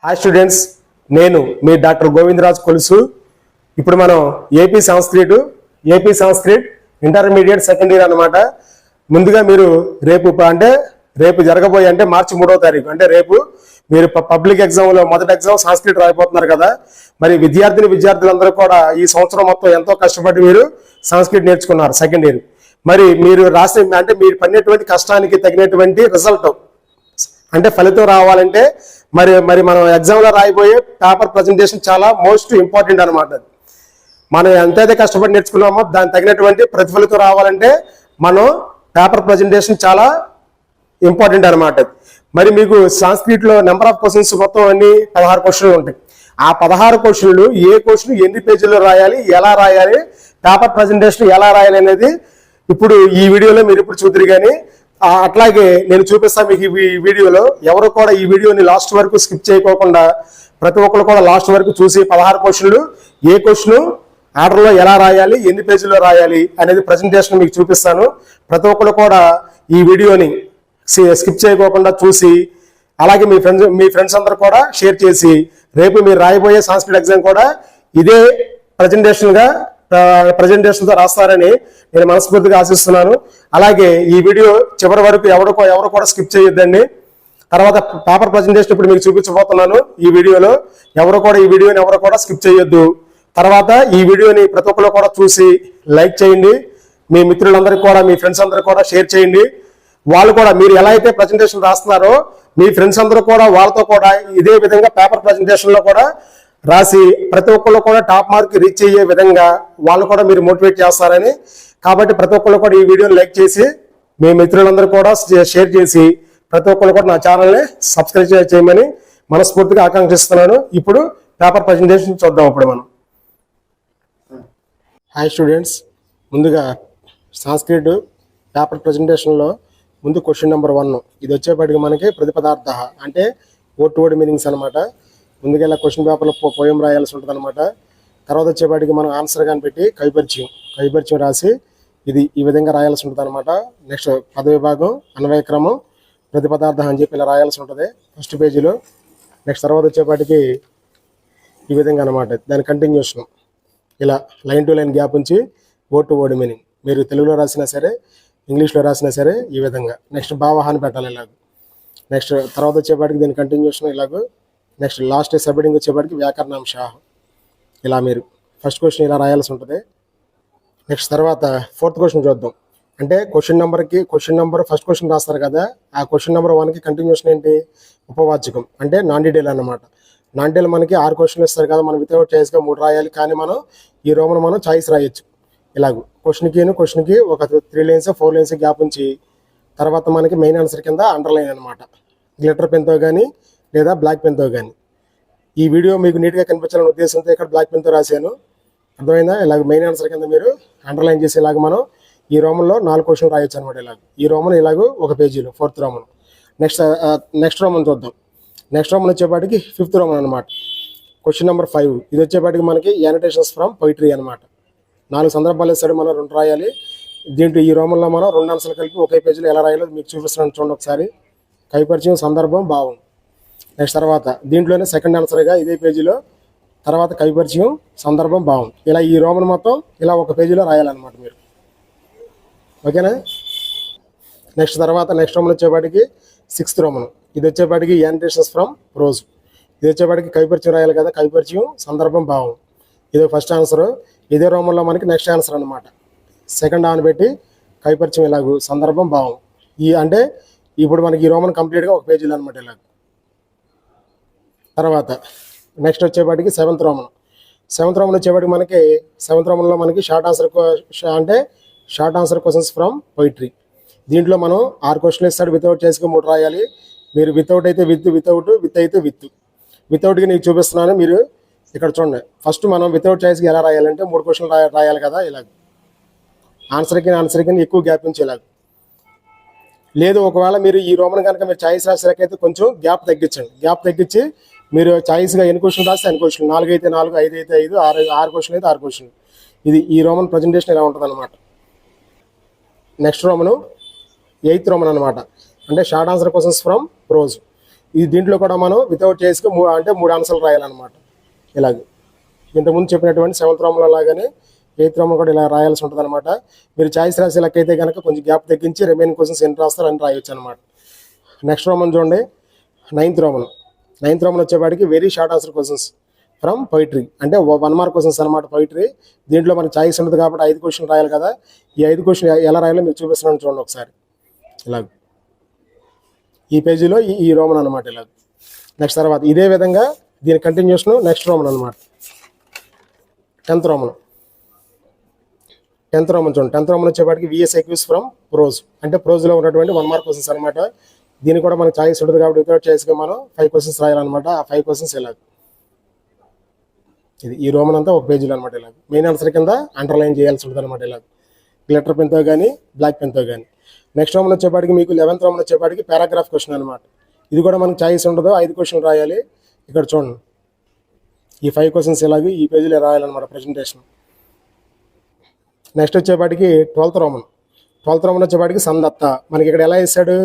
Hi students, నేను మీ doctor Govindaraj Kolusu. ఇప్పుడు మనం AP Sanskrit intermediate second year అనమాట. ముందుగా మీరు రేపు జరగబోయే అంటే మార్చి 3వ తారీఖు అంటే రేపు మీరు పబ్లిక్ ఎగ్జామ్లో మొదటి ఎగ్జామ్ సంస్క్రిట్ రాయిపోతున్నారు కదా. మరి విద్యార్థులందరూ కూడా ఈ సంవత్సరం మొత్తం ఎంతో కష్టపడి మీరు సంస్క్రిట్ నేర్చుకున్నారు సెకండ్ ఇయర్. మరి మీరు మీరు పడినటువంటి కష్టానికి తగినటువంటి రిజల్ట్ అంటే ఫలితం రావాలంటే మరి మనం ఎగ్జామ్లో రాయిపోయే పేపర్ ప్రజెంటేషన్ చాలా మోస్ట్ ఇంపార్టెంట్ అనమాట. మనం ఎంతైతే కష్టపడి నేర్చుకున్నామో దానికి తగినటువంటి ప్రతిఫలితం రావాలంటే మనం పేపర్ ప్రజెంటేషన్ చాలా ఇంపార్టెంట్ అనమాట. మరి మీకు సంస్క్రిట్లో నెంబర్ ఆఫ్ క్వశ్చన్స్ మొత్తం అన్ని 16 క్వశ్చన్లు ఉంటాయి. ఆ 16 క్వశ్చన్లు ఏ క్వశ్చన్ ఎన్ని పేజీల్లో రాయాలి, ఎలా రాయాలి, పేపర్ ప్రజెంటేషన్ ఎలా రాయాలి అనేది ఇప్పుడు ఈ వీడియోలో మీరు ఇప్పుడు చూద్దరు. కానీ అట్లాగే నేను చూపిస్తాను మీకు ఈ వీడియోలో. ఎవరు కూడా ఈ వీడియోని లాస్ట్ వరకు స్కిప్ చేయకోకుండా ప్రతి ఒక్కరు కూడా లాస్ట్ వరకు చూసి 16 క్వశ్చన్లు ఏ క్వశ్చన్ ఆర్డర్లో ఎలా రాయాలి, ఎన్ని పేజీల్లో రాయాలి అనేది ప్రజెంటేషన్ మీకు చూపిస్తాను. ప్రతి ఒక్కరు కూడా ఈ వీడియోని స్కిప్ చేయకోకుండా చూసి అలాగే మీ ఫ్రెండ్స్ అందరూ కూడా షేర్ చేసి రేపు మీరు రాయబోయే సంస్కృత ఎగ్జామ్ కూడా ఇదే ప్రజెంటేషన్తో రాస్తారని నేను మనస్ఫూర్తిగా ఆశిస్తున్నాను. అలాగే ఈ వీడియో చివరి వరకు ఎవరు కూడా స్కిప్ చేయొద్దండి. తర్వాత పేపర్ ప్రజెంటేషన్ ఇప్పుడు మీకు చూపించబోతున్నాను. ఈ వీడియోలో ఎవరు కూడా స్కిప్ చేయొద్దు. తర్వాత ఈ వీడియోని ప్రతి ఒక్కరు కూడా చూసి లైక్ చేయండి. మీ మిత్రులందరికీ కూడా మీ ఫ్రెండ్స్ అందరికీ కూడా షేర్ చేయండి. వాళ్ళు కూడా మీరు ఎలా అయితే ప్రజెంటేషన్ రాస్తున్నారో మీ ఫ్రెండ్స్ అందరూ కూడా వాళ్ళతో కూడా ఇదే విధంగా పేపర్ ప్రజెంటేషన్లో కూడా రాసి ప్రతి ఒక్కళ్ళు కూడా టాప్ మార్క్ రీచ్ అయ్యే విధంగా వాళ్ళు కూడా మీరు మోటివేట్ చేస్తారని. కాబట్టి ప్రతి ఒక్కళ్ళు కూడా ఈ వీడియోని లైక్ చేసి మీ మిత్రులందరూ కూడా షేర్ చేసి ప్రతి ఒక్కళ్ళు కూడా నా ఛానల్ని సబ్స్క్రైబ్ చేయమని మనస్ఫూర్తిగా ఆకాంక్షిస్తున్నాను. ఇప్పుడు పేపర్ ప్రజెంటేషన్ చూద్దాం. ఇప్పుడు మనం హాయ్ స్టూడెంట్స్, ముందుగా సంస్క్రిట్ పేపర్ ప్రజెంటేషన్లో ముందు క్వశ్చన్ నెంబర్ 1 ఇది వచ్చేప్పటికి మనకి ప్రతిపదార్థ అంటే వర్డ్ మీనింగ్స్ అనమాట. ముందుగా ఇలా క్వశ్చన్ పేపర్లో పోయం రాయాల్సి ఉంటుంది అనమాట. తర్వాత వచ్చేపాటికి మనం ఆన్సర్ కానీ పెట్టి కవిపరిచయం రాసి ఇది ఈ విధంగా రాయాల్సి ఉంటుంది అనమాట. నెక్స్ట్ పదవిభాగం, అన్వయక్రమం, ప్రతిపదార్థం అని చెప్పి ఇలా రాయాల్సి ఉంటుంది ఫస్ట్ పేజీలో. నెక్స్ట్ తర్వాత వచ్చేపాటికి ఈ విధంగా అనమాట దాని కంటిన్యూషన్ ఇలా లైన్ టు లైన్ గ్యాప్ ఉంచి వర్డ్ మీనింగ్ మీరు తెలుగులో రాసినా సరే ఇంగ్లీష్లో రాసినా సరే ఈ విధంగా. నెక్స్ట్ భావహాన్ని పెట్టాలి ఇలాగ. నెక్స్ట్ తర్వాత వచ్చేపాటికి దీని కంటిన్యూషన్ ఇలాగ. నెక్స్ట్ లాస్ట్ సబ్హెడింగ్ వచ్చేపాటికి వ్యాకరణాంశ ఇలా మీరు ఫస్ట్ క్వశ్చన్ ఇలా రాయాల్సి ఉంటుంది. నెక్స్ట్ తర్వాత 4th క్వశ్చన్ చూద్దాం. అంటే క్వశ్చన్ నెంబర్ ఫస్ట్ క్వశ్చన్ రాస్తారు కదా, ఆ క్వశ్చన్ నెంబర్ 1కి కంటిన్యూషన్ ఏంటి? ఉపవాచకం అంటే నాన్ డీటెయిల్ అనమాట. నాన్ డీటెయిల్ మనకి 6 క్వశ్చన్లు ఇస్తారు కదా, మనం వితౌట్ చాయిస్గా 3 రాయాలి. కానీ మనం ఈ రోమన్ మనం చాయిస్ రాయొచ్చు. ఇలాగ క్వశ్చన్కి ఒక 3 లైన్స్ 4 లైన్స్ గ్యాప్ ఉంచి తర్వాత మనకి మెయిన్ ఆన్సర్ కింద అండర్లైన్ అనమాట. గ్లిటర్ పెన్తో కానీ లేదా బ్లాక్ పెన్తో కానీ. ఈ వీడియో మీకు నీట్గా కనిపించాలనే ఉద్దేశంతో ఇక్కడ బ్లాక్ పెన్తో రాశాను, అర్థమైందా? ఇలాగ మెయిన్ ఆన్సర్ కింద మీరు అండర్లైన్ చేసి ఇలాగ మనం ఈ రోమన్లో 4 క్వశ్చన్లు రాయొచ్చు అనమాట. ఇలాగ ఈ రోమన్ ఇలాగ ఒక పేజీలో 4th రోమన్. నెక్స్ట్ రోమన్ చూద్దాం. నెక్స్ట్ రోమన్ వచ్చేపాటికి 5th రోమన్ అనమాట. క్వశ్చన్ నెంబర్ 5 ఇది వచ్చేపాటికి మనకి యానిటేషన్స్ ఫ్రమ్ పొయిట్రీ అనమాట. 4 సందర్భాలు ఇస్తాడు, మనం 2 రాయాలి. దీంట్లో ఈ రోమన్లో మనం 2 ఆన్సర్లు కలిపి ఒకే పేజీలో ఎలా రాయాలో మీకు చూపిస్తున్నాను చూడండి ఒకసారి. కవిపరిచయం, సందర్భం, భావం. నెక్స్ట్ తర్వాత దీంట్లోనే సెకండ్ ఆన్సర్గా ఇదే పేజీలో తర్వాత కవిపరిచయం, సందర్భం, భావం ఇలా ఈ రోమన్ మొత్తం ఇలా ఒక పేజీలో రాయాలన్నమాట మీరు. ఓకేనా? నెక్స్ట్ రోమన్ వచ్చేపాటికి 6th రోమన్. ఇది వచ్చేపాటికి యానిటేషన్స్ ఫ్రమ్ ప్రోజ్. ఇది వచ్చేపాటికి కవిపరిచయం రాయాలి కదా, కవిపరిచయం, సందర్భం, భావం. ఇది ఫస్ట్ ఆన్సర్. ఇదే రోమన్లో మనకి నెక్స్ట్ ఆన్సర్ అనమాట. సెకండ్ ఆన్ పెట్టి కవిపరిచయం ఇలాగూ, సందర్భం, భావం. అంటే ఇప్పుడు మనకి ఈ రోమన్ కంప్లీట్గా ఒక పేజీలో అనమాట ఇలాగ. తర్వాత నెక్స్ట్ వచ్చేపాటికి 7th రోమన్. 7th రోమన్ వచ్చేపాటికి మనకి 7th రోమన్లో మనకి short answer questions from poetry. దీంట్లో మనం 6 క్వశ్చన్లు ఇస్తాడు, వితౌట్ చేసుకుని 3 రాయాలి. మీరు వితౌట్ అయితే విత్ అయితే వితౌట్కి నీకు చూపిస్తున్నాను. మీరు ఇక్కడ చూడండి. ఫస్ట్ మనం వితౌట్ చాయిస్కి ఎలా రాయాలంటే 3 క్వశ్చన్లు రాయాలి కదా ఇలాగ. ఆన్సర్కి ఎక్కువ గ్యాప్ నుంచి ఇలాగ. లేదు ఒకవేళ మీరు ఈ రోమన్ కనుక మీరు చాయిస్ రాసేలకైతే కొంచెం గ్యాప్ తగ్గించి మీరు చాయిస్గా ఎన్ని క్వశ్చన్లు రాస్తే అన్ని క్వశ్చన్లు, 4 అయితే 4, 5 అయితే 5, 6 క్వశ్చన్లు అయితే 6 క్వశ్చన్లు. ఇది ఈ రోమన్ ప్రజెంటేషన్ ఇలా ఉంటుంది అనమాట. నెక్స్ట్ రోమను 8th రోమన్ అనమాట. అంటే short answer questions from prose. ఈ దీంట్లో కూడా మనం వితౌట్ చేసుకు అంటే 3 ఆన్సర్లు రాయాలన్నమాట. ఇలాగ ఇంతకుముందు చెప్పినటువంటి 7th రోమంలో లాగానే 8th రోమన్ కూడా ఇలా రాయాల్సి ఉంటుంది అనమాట. మీరు చాయిస్ రాసే లెక్కైతే కనుక కొంచెం గ్యాప్ తగ్గించి రిమైనింగ్ క్వశ్చన్స్ ఎన్ని రాస్తారు అని రాయొచ్చు అనమాట. నెక్స్ట్ రోమన్ చూడండి, 9th రోమన్. 9th రోమన్ వచ్చేవాడికి very short answer questions from poetry, అంటే 1 మార్క్ క్వశ్చన్స్ అనమాట పొయిటరీ. దీంట్లో మనకి చాయిస్ ఉంటుంది కాబట్టి 5 క్వశ్చన్ రాయాలి కదా. ఈ 5 క్వశ్చన్ ఎలా రాయాలో మీకు చూపిస్తున్నాను చూడండి ఒకసారి. ఇలాగ ఈ పేజీలో ఈ రోమన్ అనమాట ఇలాగ. నెక్స్ట్ తర్వాత ఇదే విధంగా దీని కంటిన్యూషన్ నెక్స్ట్ రోమన్ అనమాట. 10th Roman. 10th రోమన్ చూడండి. 10th రోమన్ వచ్చేపాటికి విఎస్ ఎక్యూస్ ఫ్రమ్ ప్రోజ్, అంటే ప్రోజ్లో ఉన్నటువంటి 1 మార్క్ క్వశ్చన్స్ అనమాట. దీని కూడా మనకు చాయిస్ ఉంటుంది కాబట్టి వితౌట్ చాయిస్గా మనం 5 క్వశ్చన్స్ రాయాలన్నమాట. ఆ 5 క్వశ్చన్స్ ఇలాగ. ఇది ఈ రోమన్ అంతా ఒక పేజీలో అనమాట. ఇలాగ మెయిన్ ఆన్సర్ కింద అండర్లైన్ చేయాల్సి ఉంటుంది అనమాట. ఇలాగ గ్లిటర్ పెన్తో కానీ బ్లాక్ పెన్తో కానీ. నెక్స్ట్ రోమన్ వచ్చేపాటికి మీకు 11th రోమన్ వచ్చేపాటికి పారాగ్రాఫ్ క్వశ్చన్ అనమాట. ఇది కూడా మనకు చాయిస్ ఉండదు, 5 క్వశ్చన్లు రాయాలి. ఇక్కడ చూడండి ఈ 5 క్వశ్చన్స్ ఇలాగే ఈ పేజీలో రాయాలన్నమాట ప్రజెంటేషన్. నెక్స్ట్ వచ్చేపాటికి 12th రోమన్. 12th రోమన్ వచ్చేపాటికి సందత్త. మనకి ఇక్కడ ఎలా ఇస్తాడు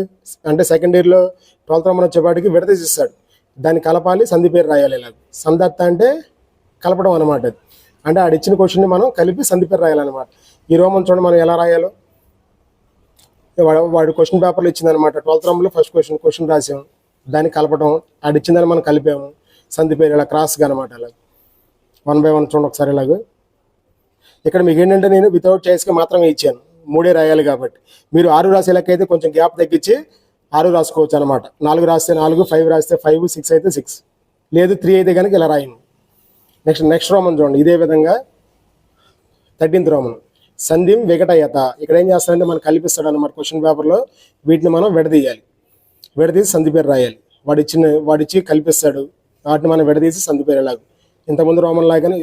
అంటే సెకండ్ ఇయర్లో 12th రోమన్ వచ్చేపాటికి విడదీసి ఇస్తాడు. దాన్ని కలపాలి, సంధి పేరు రాయాలి. ఇలాగ సందత్త అంటే కలపడం అనమాట. అంటే ఆడిచ్చిన క్వశ్చన్ని మనం కలిపి సంధి పేరు రాయాలన్నమాట. ఈ రోమన్ చూడండి మనం ఎలా రాయాలో. వాడు క్వశ్చన్ పేపర్లో ఇచ్చిందనమాట. 12th రోమన్లో ఫస్ట్ క్వశ్చన్ రాసాము, దాన్ని కలపడం, ఆడిచ్చిందని మనం కలిపాము, సంధి పేరు ఇలా క్రాస్గా అనమాట. అలా 1 by 1 చూడండి ఒకసారి. ఇలాగ ఇక్కడ మీకు ఏంటంటే నేను వితౌట్ చాయిస్గా మాత్రమే ఇచ్చాను, 3 రాయాలి కాబట్టి. మీరు 6 రాసే లెక్క అయితే కొంచెం గ్యాప్ తగ్గించి 6 రాసుకోవచ్చు అనమాట. 4 రాస్తే 4, 5 రాస్తే 5, 6 అయితే 6, లేదు 3 అయితే కనుక ఇలా రాయండి. నెక్స్ట్ రోమన్ చూడండి ఇదే విధంగా. 13th Roman సంధిం వికటయత. ఇక్కడ ఏం చేస్తారంటే మనం కల్పిస్తాడు అనమాట క్వశ్చన్ పేపర్లో. వీటిని మనం విడదీయాలి, విడదీసి సంధి పేరు రాయాలి. వాడిచ్చి కల్పిస్తాడు, వాటిని మనం విడదీసి సంధి పేరు ఇలాగ. ఇంతకుముందు రోమన్ లాగానే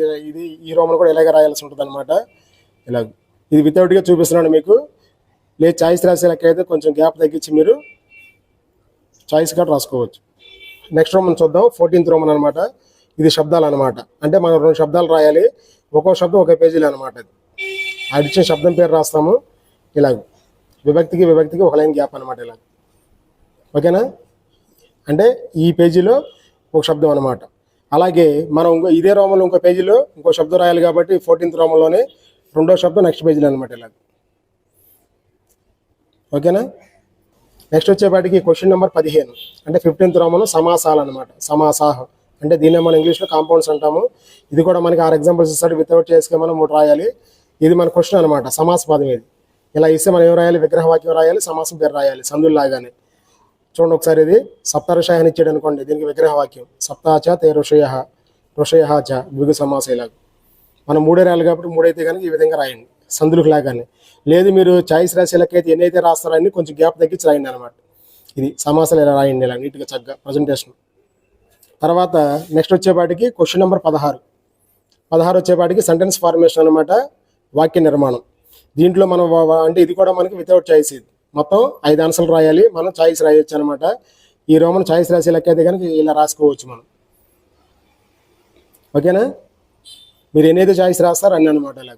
ఈ రోమన్ కూడా ఇలాగే రాయాల్సి ఉంటుంది అనమాట. ఇలాగ ఇది వితౌట్గా చూపిస్తున్నాను మీకు. లేదు చాయిస్ రాసే లెక్క అయితే కొంచెం గ్యాప్ తగ్గించి మీరు చాయిస్ కార్డ్ రాసుకోవచ్చు. నెక్స్ట్ రోమన్ చూద్దాం. 14th రోమన్ అనమాట. ఇది శబ్దాలు అనమాట. అంటే మనం 2 శబ్దాలు రాయాలి, ఒక్కో శబ్దం ఒకే పేజీలో అనమాట. అది ఇచ్చిన శబ్దం పేరు రాస్తాము. ఇలాగ విభక్తికి ఒక లైన్ గ్యాప్ అనమాట. ఇలాగ ఓకేనా. అంటే ఈ పేజీలో ఒక శబ్దం అనమాట. అలాగే మనం ఇదే రోమంలో ఇంకో పేజీలో ఇంకో శబ్దం రాయాలి కాబట్టి 14th రోమంలోనే 2వ శబ్దం నెక్స్ట్ పేజీలో అనమాట. ఇలాగ ఓకేనా. నెక్స్ట్ వచ్చేపాటికి క్వశ్చన్ నెంబర్ 15, అంటే 15th రోమంలో సమాసాలు అనమాట. సమాసాహ అంటే దీన్నే మనం ఇంగ్లీష్లో కాంపౌండ్స్ అంటాము. ఇది కూడా మనకి 6 ఎగ్జాంపుల్స్ ఇస్తాడు, వితౌట్ చేసుకుని మనం 3 రాయాలి. ఇది మన క్వశ్చన్ అనమాట. సమాస పదం ఇది. ఇలా ఇస్తే మనం ఏం రాయాలి, విగ్రహవాక్యం రాయాలి, సమాసం పేరు రాయాలి సందుల్లాగానే. చూడండి ఒకసారి. ఇది సప్తఋషయాన్ని ఇచ్చాడు అనుకోండి, దీనికి విగ్రహవాక్యం సప్తాచ తే ఋషయ చ ద్విగు సమాస. ఇలాగ మనం 3 రాయాలి కాబట్టి 3 అయితే కనుక ఈ విధంగా రాయండి సందులకు లాగానే. లేదు మీరు చాయిస్ రాసేలకైతే ఎన్నైతే రాస్తారని కొంచెం గ్యాప్ తగ్గించి రాయండి అనమాట. ఇది సమాసాలు ఇలా రాయండి ఇలా నీట్గా చక్కగా ప్రజెంటేషన్. తర్వాత నెక్స్ట్ వచ్చేపాటికి క్వశ్చన్ నెంబర్ 16 వచ్చేపాటికి సెంటెన్స్ ఫార్మేషన్ అనమాట, వాక్య నిర్మాణం. దీంట్లో మనం అంటే ఇది కూడా మనకి వితౌట్ చాయిస్. ఇది మొత్తం 5 ఆన్సర్లు రాయాలి, మనం చాయిస్ రాయొచ్చు అనమాట. ఈ రోమన్ చాయిస్ రాసే లెక్క అయితే కనుక ఇలా రాసుకోవచ్చు మనం. ఓకేనా. మీరు ఎన్నైతే చాయిస్ రాస్తారో అన్నీ అనమాట. ఇలా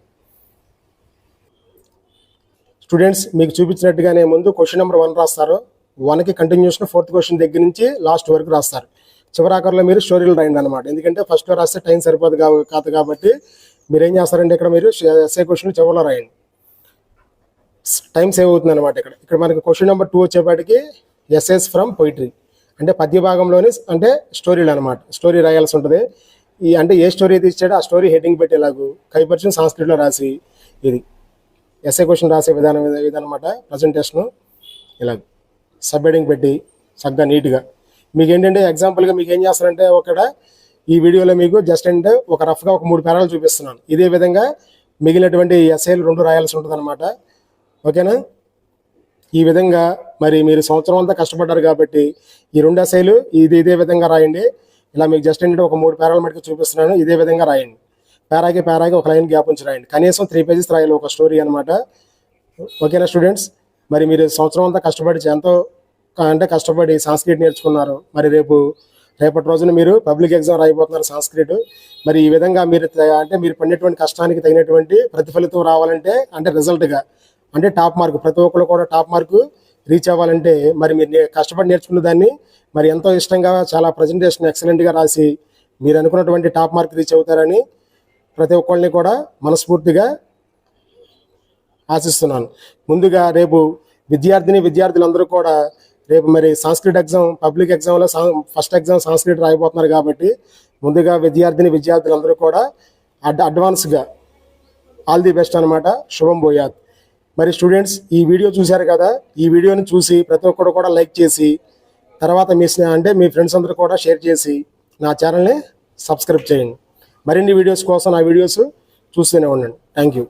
స్టూడెంట్స్ మీకు చూపించినట్టుగానే ముందు క్వశ్చన్ నెంబర్ 1 రాస్తారు. 1కి కంటిన్యూషన్ 4th క్వశ్చన్ దగ్గర నుంచి లాస్ట్ వరకు రాస్తారు. చివరాకర్లో మీరు స్టోరీలు రాయండి అనమాట. ఎందుకంటే ఫస్ట్లో రాస్తే టైం సరిపోదు కాదు కాబట్టి మీరు ఏం చేస్తారంటే ఇక్కడ మీరు ఎస్ఏ క్వశ్చన్ చివరిలో రాయండి, టైం సేవ్ అవుతుంది అనమాట. ఇక్కడ మనకి క్వశ్చన్ నెంబర్ 2 వచ్చేపాటికి ఎస్ఎస్ ఫ్రమ్ పొయిటరీ, అంటే పద్య భాగంలోని అంటే స్టోరీలు అనమాట. స్టోరీ రాయాల్సి ఉంటుంది. అంటే ఏ స్టోరీ అయితే ఇచ్చాడో ఆ స్టోరీ హెడ్డింగ్ పెట్టేలాగు కైపర్చిన సంస్కృతిలో రాసి ఇది ఎస్ఏ క్వశ్చన్ రాసే విధానం ఇదనమాట. ప్రజెంటేషను ఇలా సబ్ హెడ్డింగ్ పెట్టి చక్కగా నీట్గా మీకు ఏంటంటే ఎగ్జాంపుల్గా మీకు ఏం చేస్తారంటే ఒకడ ఈ వీడియోలో మీకు జస్ట్ అంటే ఒక రఫ్గా ఒక 3 పేరాలు చూపిస్తున్నాను. ఇదే విధంగా మిగిలినటువంటి ఎస్ఏలు 2 రాయాల్సి ఉంటుంది అనమాట. ఓకేనా. ఈ విధంగా మరి మీరు సంవత్సరం అంతా కష్టపడ్డారు కాబట్టి ఈ 2 ఎస్ఏలు ఇదే విధంగా రాయండి. ఇలా మీకు జస్ట్ ఏంటంటే ఒక 3 పేరాల మటుకు చూపిస్తున్నాను, ఇదే విధంగా రాయండి. పేరాకి ఒక లైన్ గ్యాప్ ఉంచి రాయండి. కనీసం 3 పేజెస్ రాయాలి ఒక స్టోరీ అనమాట. ఓకేనా స్టూడెంట్స్. మరి మీరు సంవత్సరం అంతా కష్టపడి ఎంతో అంటే కష్టపడి సంస్కృతి నేర్చుకున్నారు. మరి రేపటి రోజున మీరు పబ్లిక్ ఎగ్జామ్ రాయిపోతున్నారు సంస్కృతి. మరి ఈ విధంగా మీరు పడినటువంటి కష్టానికి తగినటువంటి ప్రతిఫలితం రావాలంటే అంటే రిజల్ట్గా అంటే టాప్ మార్క్, ప్రతి ఒక్కరు కూడా టాప్ మార్కు రీచ్ అవ్వాలంటే మరి మీరు కష్టపడి నేర్చుకున్న దాన్ని మరి ఎంతో ఇష్టంగా చాలా ప్రజెంటేషన్ ఎక్సలెంట్గా రాసి మీరు అనుకున్నటువంటి టాప్ మార్క్ రీచ్ అవుతారని ప్రతి ఒక్కళ్ళని కూడా మనస్ఫూర్తిగా ఆశిస్తున్నాను. ముందుగా రేపు విద్యార్థులందరూ కూడా రేపు మరి సంస్కృత ఎగ్జామ్, పబ్లిక్ ఎగ్జామ్లో ఫస్ట్ ఎగ్జామ్ సంస్కృత రాయిపోతున్నారు కాబట్టి ముందుగా విద్యార్థులందరూ కూడా అడ్వాన్స్గా ఆల్ ది బెస్ట్ అనమాట. శుభం భూయాత్. మరి స్టూడెంట్స్, ఈ వీడియో చూశారు కదా, ఈ వీడియోని చూసి ప్రతి ఒక్కరు కూడా లైక్ చేసి తర్వాత మీ ఫ్రెండ్స్ అందరూ కూడా షేర్ చేసి నా ఛానల్ని సబ్స్క్రైబ్ చేయండి. మరిన్ని వీడియోస్ కోసం నా వీడియోస్ చూస్తూనే ఉండండి. Thank you.